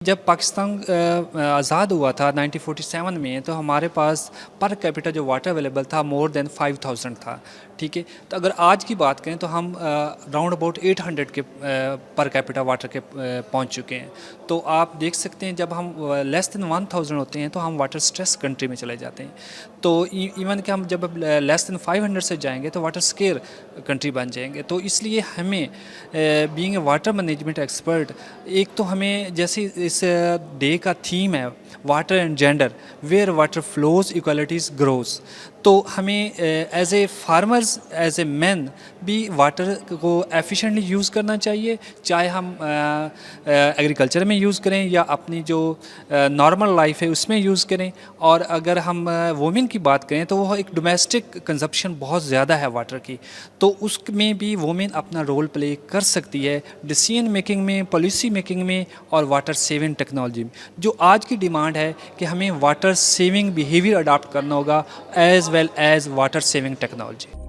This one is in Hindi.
जब पाकिस्तान आज़ाद हुआ था 1947 में, तो हमारे पास पर कैपिटा जो वाटर अवेलेबल था मोर देन 5000 था। ठीक है, तो अगर आज की बात करें तो हम राउंड अबाउट 800 के पर कैपिटा वाटर के पहुंच चुके हैं। तो आप देख सकते हैं जब हम लेस देन 1000 होते हैं तो हम वाटर स्ट्रेस कंट्री में चले जाते हैं। तो इवन कि हम जब लेस देन 500 से जाएंगे तो वाटर स्केर कंट्री बन जाएंगे। तो इसलिए हमें being a water management expert, एक तो हमें जैसे इस डे का थीम है water and gender, where water flows equalities grows, तो हमें as a farmers, as a man भी वाटर को एफिशिएंटली यूज़ करना चाहिए, चाहे हम एग्रीकल्चर में यूज़ करें या अपनी जो नॉर्मल लाइफ है उसमें यूज़ करें। और अगर हम वुमेन की बात करें तो वो एक डोमेस्टिक कंजप्शन बहुत ज़्यादा है वाटर की, तो उसमें भी वुमेन अपना रोल प्ले कर सकती है डिसीजन मेकिंग में, पॉलिसी मेकिंग में और वाटर सेविंग टेक्नोलॉजी में। जो आज की डिमांड है कि हमें वाटर सेविंग बिहेवियर अडॉप्ट करना होगा as well as water saving technology.